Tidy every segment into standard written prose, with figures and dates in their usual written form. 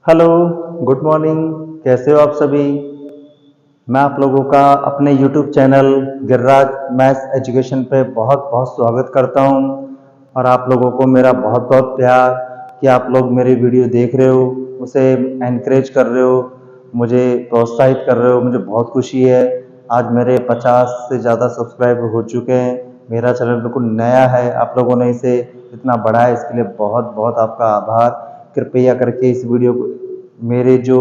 Hello, good morning. कैसे हो आप सभी? मैं आप लोगों का अपने YouTube channel Giriraj maths education पे बहुत बहुत स्वागत करता हूं। और आप लोगों को मेरा बहुत बहुत प्यार कि आप लोग मेरे वीडियो देख रहे हो, उसे एनकरेज कर रहे हो, मुझे प्रोत्साहित कर रहे हो। मुझे बहुत खुशी है। आज मेरे 50 से ज़्यादा सब्सक्राइबर हो चुके हैं। मेरा चैनल बिल्कुल नया है, आप लोगों ने इसे इतना बढ़ाया, इसके लिए बहुत बहुत आपका आभार। कृपया करके इस वीडियो को, मेरे जो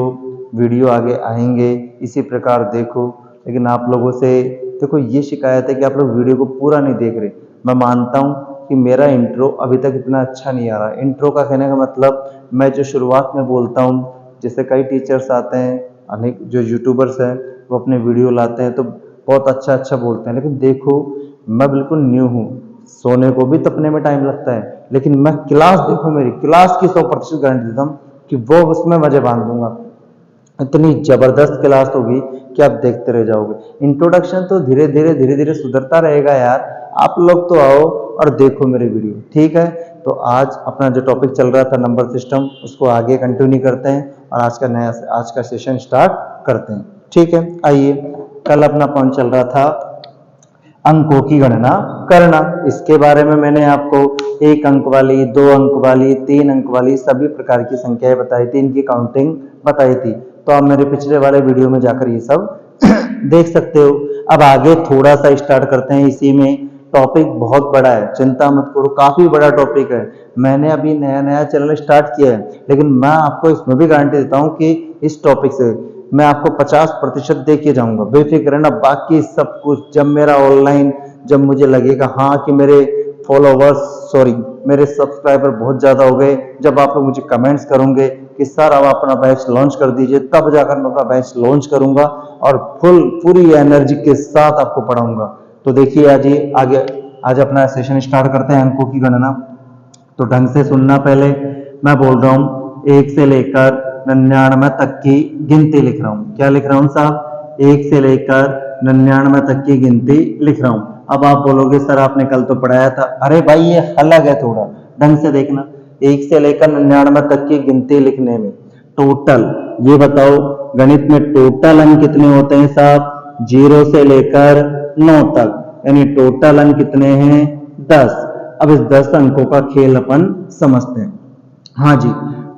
वीडियो आगे आएंगे इसी प्रकार देखो। लेकिन आप लोगों से देखो ये शिकायत है कि आप लोग वीडियो को पूरा नहीं देख रहे। मैं मानता हूँ कि मेरा इंट्रो अभी तक इतना अच्छा नहीं आ रहा। इंट्रो का कहने का मतलब मैं जो शुरुआत में बोलता हूँ, जैसे कई टीचर्स आते हैं, अनेक जो यूट्यूबर्स हैं वो अपने वीडियो लाते हैं तो बहुत अच्छा अच्छा बोलते हैं, लेकिन देखो मैं बिल्कुल न्यू हूँ। सोने को भी तपने में टाइम लगता है, लेकिन मैं क्लास, देखो मेरी क्लास की 100% गारंटी देता हूँ कि वो उसमें मजे बांध दूंगा। इतनी जबरदस्त क्लास होगी कि आप देखते रह जाओगे। इंट्रोडक्शन तो धीरे धीरे सुधरता रहेगा यार। आप लोग तो आओ और देखो मेरे वीडियो, ठीक है? तो आज अपना जो टॉपिक चल रहा था नंबर सिस्टम, उसको आगे कंटिन्यू करते हैं और आज का सेशन स्टार्ट करते हैं, ठीक है? आइए, कल अपना पॉइंट चल रहा था अंकों की गणना करना। इसके बारे में मैंने आपको 1 अंक वाली, 2 अंक वाली, 3 अंक वाली सभी प्रकार की संख्याएं बताई थी, इनकी काउंटिंग बताई थी। तो आप मेरे पिछले वाले वीडियो में जाकर ये सब देख सकते हो। अब आगे थोड़ा सा स्टार्ट करते हैं इसी में। टॉपिक बहुत बड़ा है, चिंता मत करो, काफी बड़ा टॉपिक है। मैंने अभी नया नया चैनल स्टार्ट किया है, लेकिन मैं आपको इसमें भी गारंटी देता हूँ कि इस टॉपिक से मैं आपको 50% दे के जाऊंगा, बेफिक्र रहना। बाकी सब कुछ जब मेरा ऑनलाइन, जब मुझे लगेगा हाँ कि मेरे फॉलोवर्स, सॉरी मेरे सब्सक्राइबर बहुत ज़्यादा हो गए, जब आप लोग मुझे कमेंट्स करोगे कि सर अब अपना बैच लॉन्च कर दीजिए, तब जाकर मैं अपना बैच लॉन्च करूंगा और पूरी एनर्जी के साथ आपको पढ़ाऊंगा। तो देखिए आज ये आगे, आज अपना सेशन स्टार्ट करते हैं अंकों की गणना। तो ढंग से सुनना पहले। मैं बोल रहा हूँ 1 से लेकर 99 तक की गिनती लिख रहा हूँ। क्या लिख रहा हूँ साहब? 1 से लेकर 99 तक की गिनती लिख रहा हूँ। अब आप बोलोगे सर आपने कल तो पढ़ाया था। अरे भाई ये अलग है, थोड़ा ढंग से देखना। 1 से लेकर 99 तक की गिनती लिखने में टोटल, ये बताओ गणित में टोटल अंक कितने होते हैं साहब? 0 से लेकर 9 तक, यानी टोटल अंक कितने हैं? 10। अब इस 10 अंकों का खेल अपन समझते हैं। हाँ जी,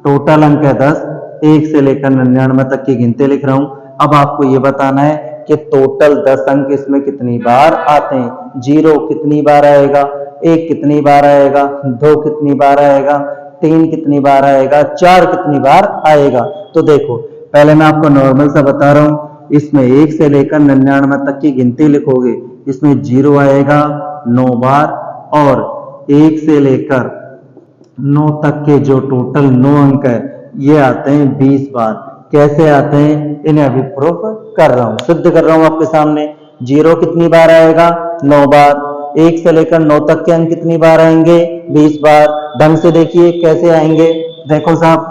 टोटल अंक है 10। 1 से लेकर 99 तक की गिनती लिख रहा हूं। अब आपको ये बताना है कि टोटल 10 अंक इसमें कितनी बार आते हैं। 0 कितनी बार आएगा, 1 कितनी बार आएगा, 2 कितनी बार आएगा, 3 कितनी बार आएगा, 4 कितनी बार आएगा। तो देखो पहले मैं आपको नॉर्मल सा बता रहा हूं। इसमें 1 से लेकर 99 तक की गिनती लिखोगे, इसमें 0 आएगा 9 बार, और 1 से लेकर 9 तक के जो टोटल 9 अंक है ये आते हैं 20 बार। कैसे आते हैं इन्हें अभी प्रूफ कर रहा हूं, सिद्ध कर रहा हूं आपके सामने। 0 कितनी बार आएगा? 9 बार। 1 से लेकर 9 तक के अंक कितनी बार आएंगे? 20 बार। ढंग से देखिए कैसे आएंगे। देखो साहब,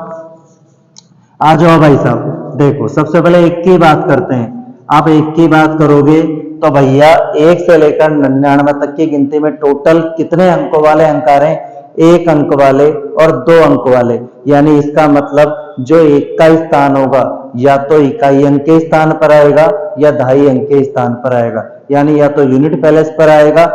आ जाओ भाई साहब। देखो सबसे पहले 1 की बात करते हैं। आप 1 की बात करोगे तो भैया 1 से लेकर 99 तक की गिनती में टोटल कितने अंकों वाले अंक आ रहे हैं? 1 अंक वाले और 2 अंक वाले। यानी इसका मतलब जो 1 का स्थान होगा या तो इकाई अंक के स्थान पर आएगा या दहाई अंक के स्थान पर आएगा। यानी या तो यूनिट प्लेस पर आएगा,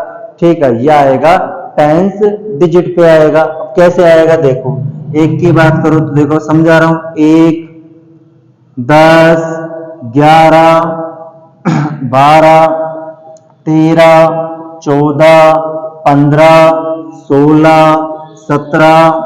ठीक है, या आएगा टेंस डिजिट पे आएगा। कैसे आएगा देखो, 1 की बात करो तो देखो समझा रहा हूं। 1, 10, 11, 12, 13, 14, 15, 16, 17,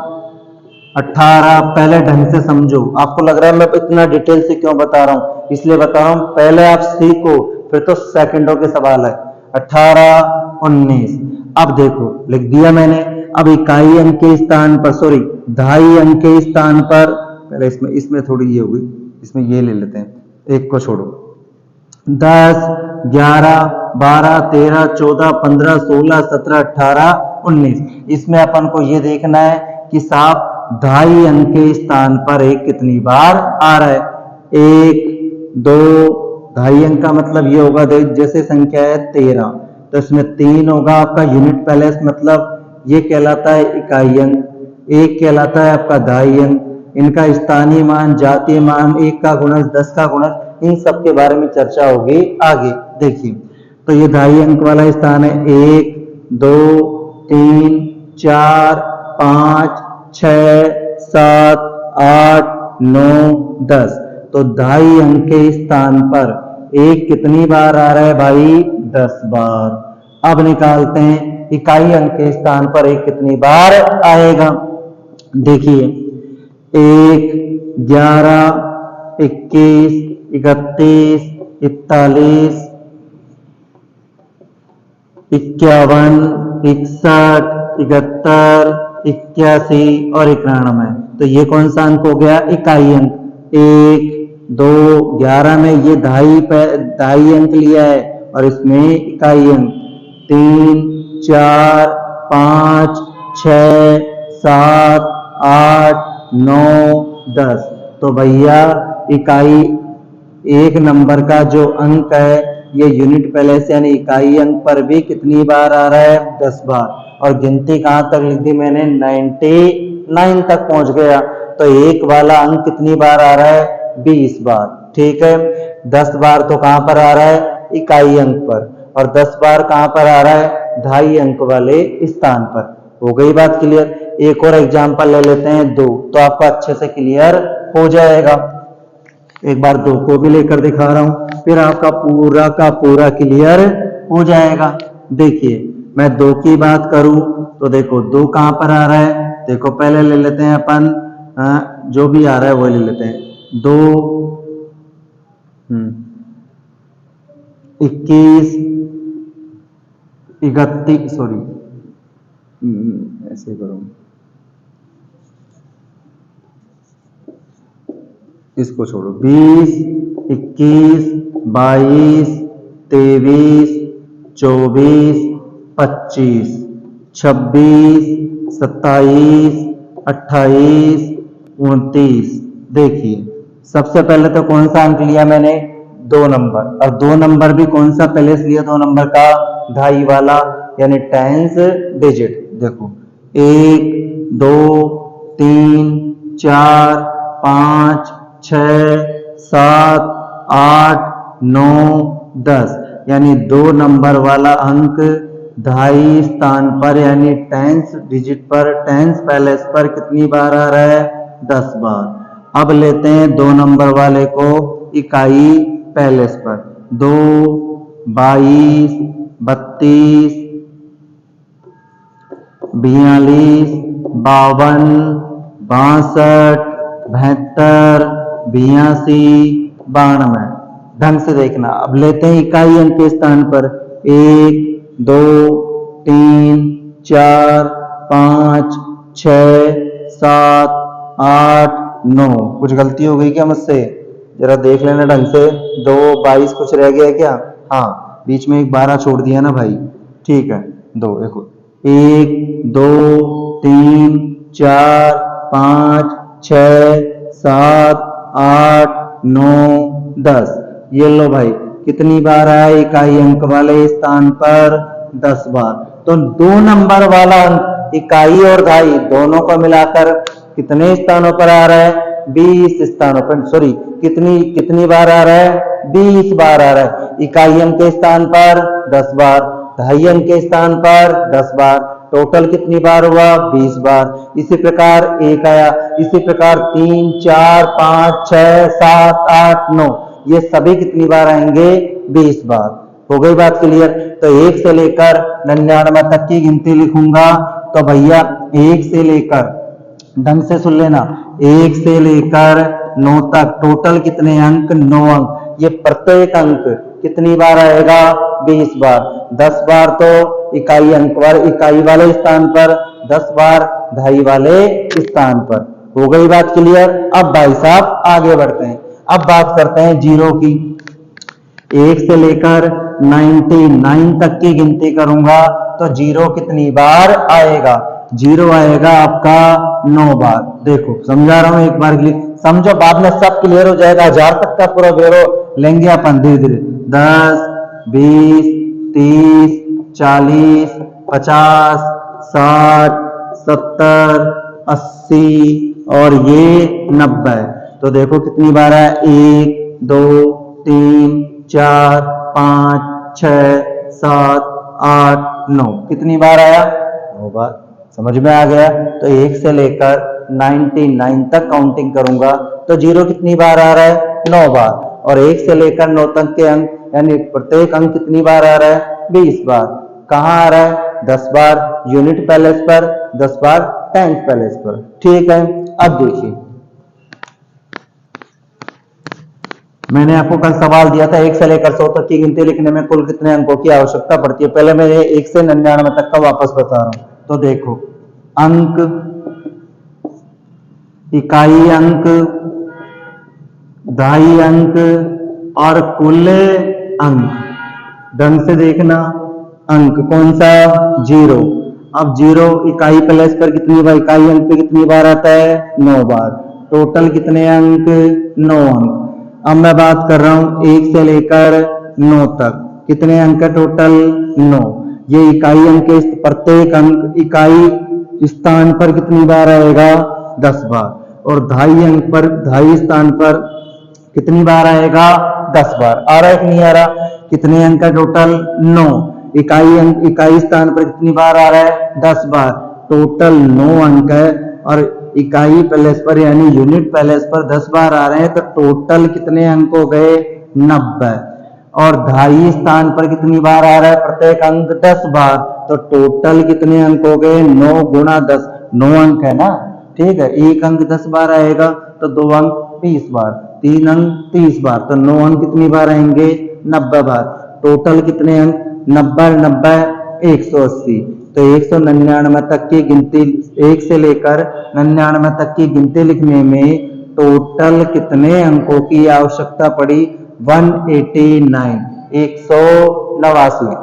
18। पहले ढंग से समझो। आपको लग रहा है मैं इतना डिटेल से क्यों बता रहा हूं? इसलिए बता रहा हूं पहले आप सीखो, फिर तो सेकंडों के सवाल है। 18, 19। अब देखो लिख दिया मैंने। अब इकाई अंक के स्थान पर, सॉरी दहाई अंक के स्थान पर, पहले इसमें इसमें थोड़ी ये होगी, इसमें ये ले लेते हैं, 1 को छोड़ो। 10, 11, 12, 13, 14, 15, 16, 17, 18, 19। इसमें अपन को ये देखना है कि साहब दहाई अंक के स्थान पर 1 कितनी बार आ रहा है। 1, 2, दहाई अंक का मतलब ये होगा, जैसे संख्या है 13 तो इसमें 3 होगा आपका यूनिट प्लेस, मतलब ये कहलाता है इकाई अंक। 1 कहलाता है आपका दहाई अंक। इनका स्थानीय मान, जातीय मान, 1 का गुणज, 10 का गुणज, इन सब के बारे में चर्चा होगी आगे। देखिए तो ये 2.5 अंक वाला स्थान है, 1 2 3 4 5 6 7 8 9 10। तो 2.5 अंक के स्थान पर 1 कितनी बार आ रहा है भाई? 10 बार। अब निकालते हैं इकाई अंक के स्थान पर 1 कितनी बार आएगा। देखिए 1 11 21 31 41 51 61 71 81 और 91। तो ये कौन सा अंक हो गया? इकाई अंक। 1 2 11 में ये 2.5 अंक लिया है और इसमें इकाई अंक 3 4 5 6 7 8 9 10। तो भैया इकाई 1 नंबर का जो अंक है ये यूनिट प्लेस यानी इकाई अंक पर भी कितनी बार आ रहा है? 10 बार। और गिनती कहां तक लिख दी मैंने? 99 तक पहुंच गया। तो 1 वाला अंक कितनी बार आ रहा है? 20 बार। ठीक है, 10 बार तो कहां पर आ रहा है? इकाई अंक पर। और 10 बार कहां पर आ रहा है? 2.5 अंक वाले स्थान पर। हो गई बात क्लियर। एक और एग्जांपल ले लेते हैं 2, तो आपको अच्छे से क्लियर हो जाएगा। एक बार 2 को भी लेकर दिखा रहा हूं, फिर आपका पूरा का पूरा क्लियर हो जाएगा। देखिए मैं 2 की बात करूं तो देखो 2 कहां पर आ रहा है? देखो पहले ले लेते हैं अपन जो भी आ रहा है वो ले लेते हैं। 2 21 31 सॉरी ऐसे करूं, इसको छोड़ो। 20 21 22 23 24 25 26 27 28 29। देखिए सबसे पहले तो कौन सा अंक लिया मैंने? 2 नंबर। और 2 नंबर भी कौन सा प्लेस लिया? 2 नंबर का 2.5 वाला यानी टेंस डिजिट। देखो 1 2 3 4 5 6 7 8 9 10 यानी 2 नंबर वाला अंक 2.5 स्थान पर यानी टेंस डिजिट पर, टेंस पैलेस पर कितनी बार आ रहा है? 10 बार। अब लेते हैं 2 नंबर वाले को इकाई पैलेस पर। 2 22 32 42 52 62 72 82 92। ढंग से देखना। अब लेते हैं इकाई अंक के स्थान पर 1 2 3 4 5 6 7 8 9। कुछ गलती हो गई क्या मुझसे? जरा देख लेना ढंग से। 2 22 कुछ रह गया क्या? हाँ, बीच में एक 12 छोड़ दिया ना भाई। ठीक है, 2 देखो 1 2 3 4 5 6 7 8 9 10। ये लो भाई कितनी बार आया इकाई अंक वाले स्थान पर? 10 बार। तो 2 नंबर वाला अंक इकाई और 2.5 दोनों को मिलाकर कितने स्थानों पर आ रहा है? 20 स्थानों पर। सॉरी, कितनी बार आ रहा है? 20 बार आ रहा है। इकाई अंक के स्थान पर 10 बार, 2.5 अंक के स्थान पर 10 बार, टोटल कितनी बार हुआ? 20 बार। इसी प्रकार 1 आया, इसी प्रकार 3 4 5 6 7 8 9, ये सभी कितनी बार आएंगे? 20 बार। हो गई बात क्लियर। तो 1 से लेकर 99 तक की गिनती लिखूंगा। तो भैया 1 से लेकर, ढंग से सुन लेना, 1 से लेकर 9 तक टोटल कितने अंक? 9 अंक। ये प्रत्येक अंक कितनी बार आएगा? 20 बार। 10 बार तो इकाई अंक वाले, इकाई वाले स्थान पर, 10 बार 2.5 वाले स्थान पर। हो गई बात क्लियर। अब भाई साहब आगे बढ़ते हैं। अब बात करते हैं 0 की। 1 से लेकर 99 तक की गिनती करूंगा तो 0 कितनी बार आएगा? 0 आएगा आपका 9 बार। देखो समझा रहा हूं एक बार के लिए, समझो, बाद में सब क्लियर हो जाएगा। 1000 तक का पूरा ब्यौरा लेंगे अपन धीरे धीरे। 10 20 30 40 50 60 70 80 और ये 90। तो देखो कितनी बार है, 1 2 3 4 5 6 7 8 9, कितनी बार आया, 9 बार। समझ में आ गया। तो 1 से लेकर 99 तक काउंटिंग करूंगा तो 0 कितनी बार आ रहा है, 9 बार। और 1 से लेकर 9 तक के अंक यानी प्रत्येक अंक कितनी बार आ रहा है, 20 बार। कहाँ आ रहा है, 10 बार यूनिट पैलेस पर, 10 बार टेंथ पैलेस पर। ठीक है, अब देखिए मैंने आपको कल सवाल दिया था 1 से लेकर 100 तक की गिनती लिखने में कुल कितने अंकों की आवश्यकता पड़ती है। पहले मैं 1 से 99 तक का वापस बता रहा हूं। तो देखो अंक, इकाई अंक, दहाई अंक और कुल अंक। ढंग से देखना, अंक कौन सा, 0। अब 0 इकाई प्लेस पर कितनी बार, इकाई अंक पे कितनी बार आता है, 9 बार। टोटल कितने अंक, 9 अंक। अब मैं बात कर रहा हूं 1 से लेकर 9 तक कितने अंक है टोटल, 9। ये इकाई अंक के प्रत्येक अंक इकाई स्थान पर कितनी बार आएगा, 10 बार। और दहाई अंक पर, दहाई स्थान पर कितनी बार आएगा, 10 बार। आ रहा है कि नहीं आ रहा, कितने अंक है टोटल, 9। इकाई अंक इकाई स्थान पर कितनी बार आ रहा है, 10 बार। टोटल 9 अंक है। और इकाई पैलेस पर यानी यूनिट पैलेस पर 10 बार आ रहे हैं तो टोटल कितने अंक हो गए, 90। और दहाई स्थान पर कितनी बार आ रहा है प्रत्येक अंक, 10 बार। तो टोटल कितने अंक हो गए, 9 गुणा 10, 9 अंक है ना। ठीक है, एक अंक 10 बार आएगा तो 2 अंक 20 बार, 3 अंक 30 बार। तो 9 अंक कितनी बार आएंगे, 90 बार। टोटल कितने अंक, 90 90 180। तो 199 तक की गिनती, 1 से लेकर 99 तक की गिनती लिखने में टोटल कितने अंकों की आवश्यकता पड़ी, 189, 189।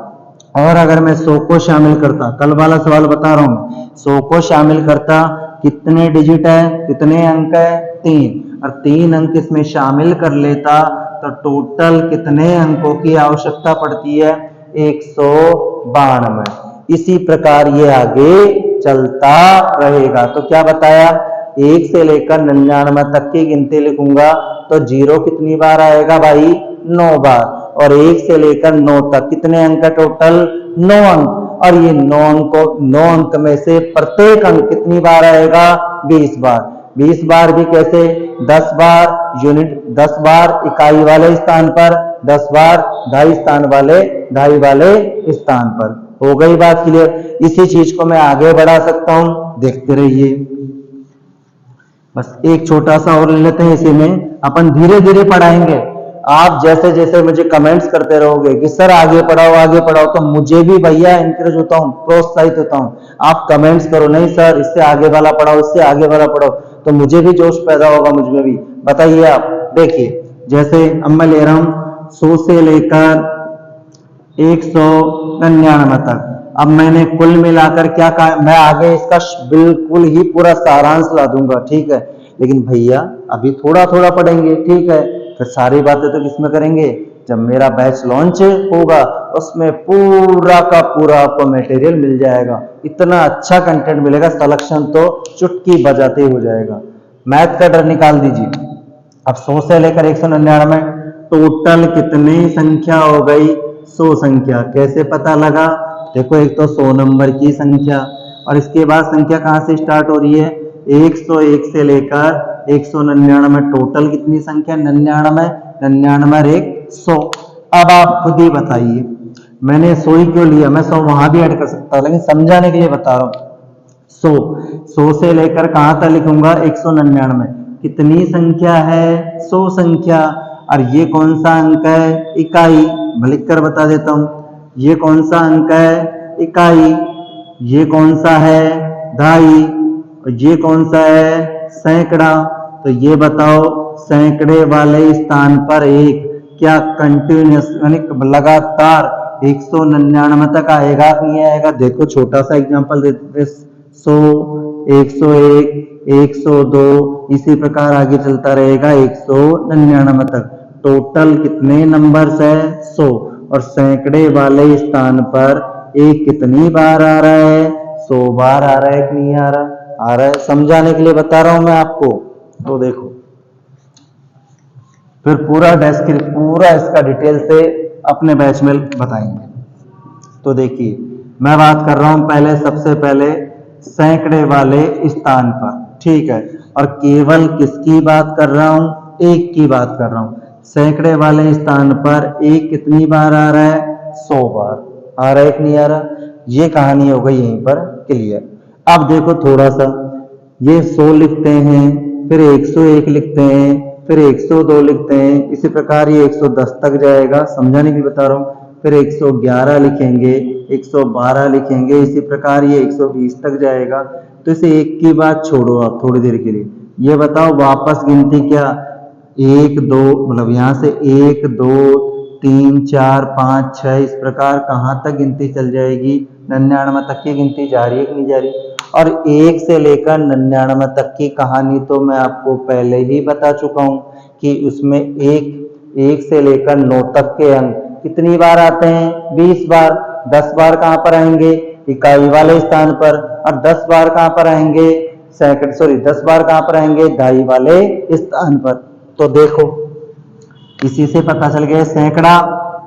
और अगर मैं 100 को शामिल करता, कल वाला सवाल बता रहा हूं, 100 को शामिल करता, कितने डिजिट है, कितने अंक है, 3। और 3 अंक इसमें शामिल कर लेता तो टोटल कितने अंकों की आवश्यकता पड़ती है, 192। इसी प्रकार ये आगे चलता रहेगा। तो क्या बताया, 1 से लेकर 99 तक की गिनती लिखूंगा तो 0 कितनी बार आएगा भाई, 9 बार। और 1 से लेकर 9 तक कितने अंक है टोटल, 9 अंक। और ये 9 अंक में से प्रत्येक अंक कितनी बार आएगा, 20 बार। 20 बार भी कैसे, 10 बार यूनिट, 10 बार इकाई वाले स्थान पर, 10 बार दहाई स्थान वाले, दहाई वाले स्थान पर। हो गई बात क्लियर। इसी चीज को मैं आगे बढ़ा सकता हूं, देखते रहिए। बस एक छोटा सा और ले लेते हैं, इसी में अपन धीरे धीरे पढ़ाएंगे। आप जैसे जैसे मुझे कमेंट्स करते रहोगे कि सर आगे पढ़ाओ, तो मुझे भी भैया इंकरेज होता हूँ, प्रोत्साहित होता हूँ। आप कमेंट्स करो, नहीं सर इससे आगे वाला पढ़ाओ, इससे आगे वाला पढ़ाओ, तो मुझे भी जोश पैदा होगा, मुझमें भी। बताइए आप, देखिए जैसे अब मैं ले रहा हूं 100 से लेकर 199 तक। अब मैंने कुल मिलाकर क्या कहा, मैं आगे इसका बिल्कुल ही पूरा सारांश ला दूंगा, ठीक है। लेकिन भैया अभी थोड़ा थोड़ा पढ़ेंगे, ठीक है। फिर सारी बातें तो किसमें करेंगे, जब मेरा बैच लॉन्च होगा उसमें पूरा का पूरा आपको मटेरियल मिल जाएगा। इतना अच्छा कंटेंट मिलेगा, सिलेक्शन तो चुटकी बजाते हो जाएगा। मैथ का डर निकाल दीजिए। अब 100 से लेकर 199 टोटल कितनी संख्या हो गई, 100 संख्या। कैसे पता लगा, देखो एक तो 100 नंबर की संख्या, और इसके बाद संख्या कहां से स्टार्ट हो रही है, 101 से लेकर 199। टोटल कितनी संख्या, 99, 99 1 100। अब आप खुद ही बताइए, मैंने 100 ही क्यों लिया, मैं 100 वहां भी ऐड कर सकता हूं, लेकिन समझाने के लिए बता रहा हूं। 100 से लेकर कहां तक लिखूंगा, 199। कितनी संख्या है, 100 संख्या। और ये कौन सा अंक है, इकाई। मैं लिख कर बता देता हूं, ये कौन सा अंक है, इकाई। ये कौन सा है, दहाई। और ये कौन सा है, सैकड़ा। तो ये बताओ, सैकड़े वाले स्थान पर एक, क्या कंटिन्यूस यानी लगातार 199 तक आएगा कि नहीं आएगा। देखो छोटा सा एग्जांपल देते हैं, 100, 101, 102, इसी प्रकार आगे चलता रहेगा 199 तक। टोटल कितने नंबर्स है, 100। और सैकड़े वाले स्थान पर एक कितनी बार आ रहा है, 100 बार आ रहा है कि नहीं आ रहा। आ रहा है, समझाने के लिए बता रहा हूं मैं आपको। तो देखो फिर पूरा इसका डिटेल से अपने बैच में बताएंगे। तो देखिए मैं बात कर रहा हूं पहले, सबसे पहले सैकड़े वाले स्थान पर, ठीक है, और केवल किसकी बात कर रहा हूं, एक की बात कर रहा हूं। सैकड़े वाले स्थान पर एक कितनी बार आ रहा है, 100 बार आ रहा है, एक नहीं आ रहा। ये कहानी हो गई यहीं पर क्लियर। अब देखो थोड़ा सा, ये 100 लिखते हैं, फिर 101 लिखते हैं, फिर 102 लिखते हैं, इसी प्रकार ये 110 तक जाएगा, समझाने की बता रहा हूं। फिर 111 लिखेंगे, 112 लिखेंगे, इसी प्रकार ये 120 तक जाएगा। तो इसे एक की बात छोड़ो आप थोड़ी देर के लिए, ये बताओ वापस गिनती क्या, 1 2 मतलब यहाँ से 1 2 3 4 5 6 इस प्रकार कहाँ तक गिनती चल जाएगी, 99 तक की गिनती जा रही है कि नहीं जा रही। और 1 से लेकर 99 तक की कहानी तो मैं आपको पहले ही बता चुका हूं कि उसमें एक से लेकर 9 तक के अंक कितनी बार आते हैं, 20 बार। 10 बार कहां पर आएंगे, इकाई वाले स्थान पर, और 10 बार कहां पर आएंगे, 10 बार कहां पर आएंगे, दहाई वाले स्थान पर। तो देखो इसी से पता चल गया सैकड़ा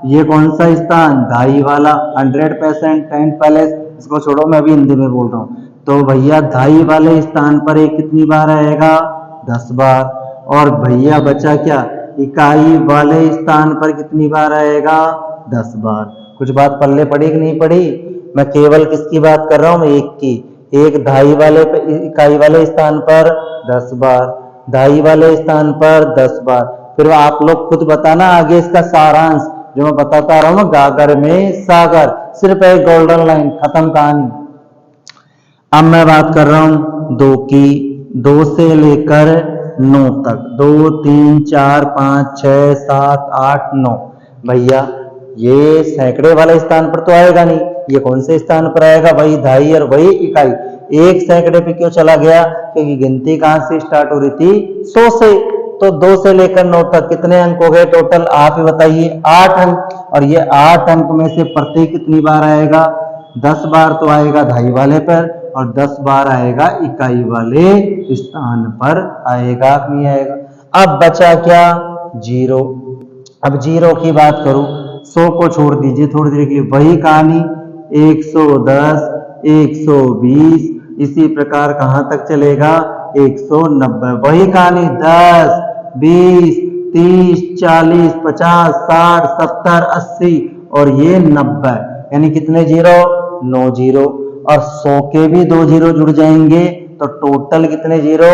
ये कौन सा स्थान, दहाई वाला, 100% टेंट पैलेस। इसको छोड़ो, मैं अभी हिंदी में बोल रहा हूं। तो भैया दहाई वाले स्थान पर एक कितनी बार आएगा, 10 बार। और भैया बचा क्या, इकाई वाले स्थान पर कितनी बार आएगा, 10 बार। कुछ बात पल्ले पड़ी कि नहीं पड़ी। मैं केवल किसकी बात कर रहा हूं, एक की। एक दहाई वाले इकाई वाले स्थान पर 10 बार, दहाई वाले स्थान पर 10 बार। फिर आप लोग खुद बताना आगे इसका सारांश, जो मैं बताता रहा हूं, गागर में सागर, सिर्फ एक गोल्डन लाइन, खत्म कहानी। अब मैं बात कर रहा हूं 2 की, 2 से लेकर 9 तक, 2 3 4 5 6 7 8 9। भैया ये सैकड़े वाले स्थान पर तो आएगा नहीं, ये कौन से स्थान पर आएगा, वही दहाई और वही इकाई। एक सैकड़े पे क्यों चला गया, क्योंकि गिनती कहां से स्टार्ट हो रही थी, 100 से। तो 2 से लेकर 9 तक कितने अंक हो गए टोटल, आप ही बताइए, 8 अंक। और ये 8 अंक में से प्रत्येक कितनी बार आएगा, 10 बार तो आएगा दहाई वाले पर, और 10 बार आएगा इकाई वाले स्थान पर आएगा कि नहीं आएगा। अब बचा क्या, 0। अब 0 की बात करूं, 100 को छोड़ दीजिए थोड़ी देर के लिए, वही कहानी, 110 120 इसी प्रकार कहां तक चलेगा, 190। वही कहानी 10 20 30 40 50 60 70 80 और ये 90, यानी कितने 0, 9 जीरो। और 100 के भी 2 जीरो जुड़ जाएंगे तो टोटल कितने 0,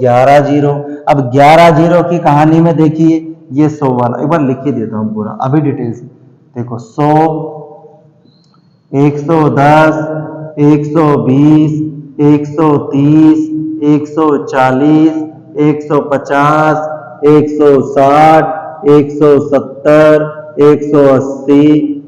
11 जीरो। अब 11 जीरो की कहानी में देखिए, ये 100 वाला एक बार लिख के देता हूं पूरा अभी डिटेल से। देखो 100 110 120 130 140 150 160 170 180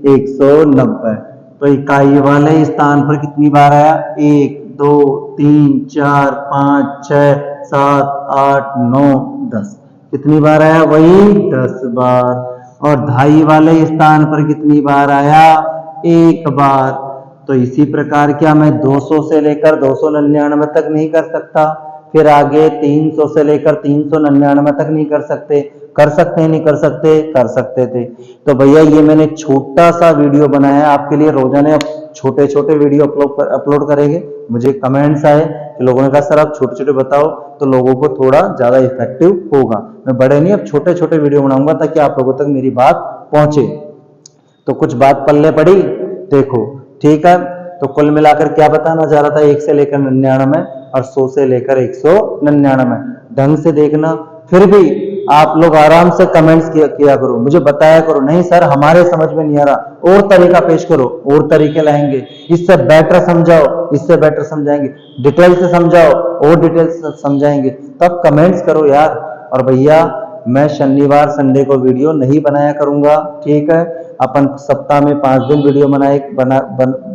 190। तो इकाई वाले स्थान पर कितनी बार आया, 1 2 3 4 5 6 7 8 9 10। कितनी बार आया, वही 10 बार। और दहाई वाले स्थान पर कितनी बार आया, 1 बार। तो इसी प्रकार क्या मैं 200 से लेकर 299 तक नहीं कर सकता, फिर आगे 300 से लेकर 399 तक नहीं कर सकते, कर सकते नहीं कर सकते, कर सकते थे। तो भैया ये मैंने छोटा सा वीडियो बनाया आपके लिए, रोजाना छोटे छोटे वीडियो अपलोड करेंगे। मुझे कमेंट्स आए कि लोगों ने कहा सर आप छोटे छोटे बताओ तो लोगों को थोड़ा ज्यादा इफेक्टिव होगा। मैं बड़े नहीं, अब छोटे छोटे वीडियो बनाऊंगा ताकि आप लोगों तक मेरी बात पहुंचे। तो कुछ बात पल्ले पड़ी, देखो ठीक है। तो कुल मिलाकर क्या बताना चाह रहा था, 1 से लेकर 99 और 100 से लेकर 199। ढंग से देखना, फिर भी आप लोग आराम से कमेंट्स किया करो, मुझे बताया करो, नहीं सर हमारे समझ में नहीं आ रहा, और तरीका पेश करो, और तरीके लाएंगे, इससे बेटर समझाओ, इससे बेटर समझाएंगे, डिटेल से समझाओ और डिटेल से समझाएंगे, तब कमेंट्स करो यार। और भैया मैं शनिवार संडे को वीडियो नहीं बनाया करूंगा, ठीक है। अपन सप्ताह में 5 दिन वीडियो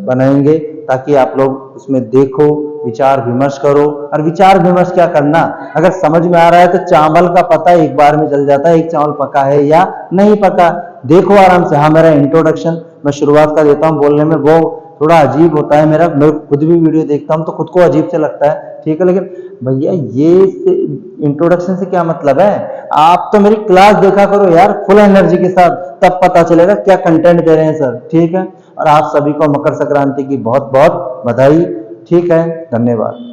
बनाएंगे ताकि आप लोग उसमें देखो, विचार विमर्श करो। और विचार विमर्श क्या करना, अगर समझ में आ रहा है तो चावल का पता एक बार में चल जाता है, एक चावल पका है या नहीं पका। देखो आराम से। हाँ मेरा इंट्रोडक्शन मैं शुरुआत का देता हूँ बोलने में, वो थोड़ा अजीब होता है मेरा, मैं खुद भी वीडियो देखता हूँ तो खुद को अजीब से लगता है, ठीक है। लेकिन भैया ये इंट्रोडक्शन से क्या मतलब है? आप तो मेरी क्लास देखा करो यार फुल एनर्जी के साथ, तब पता चलेगा क्या कंटेंट दे रहे हैं सर। ठीक है, और आप सभी को मकर संक्रांति की बहुत बहुत बधाई। ठीक है, धन्यवाद।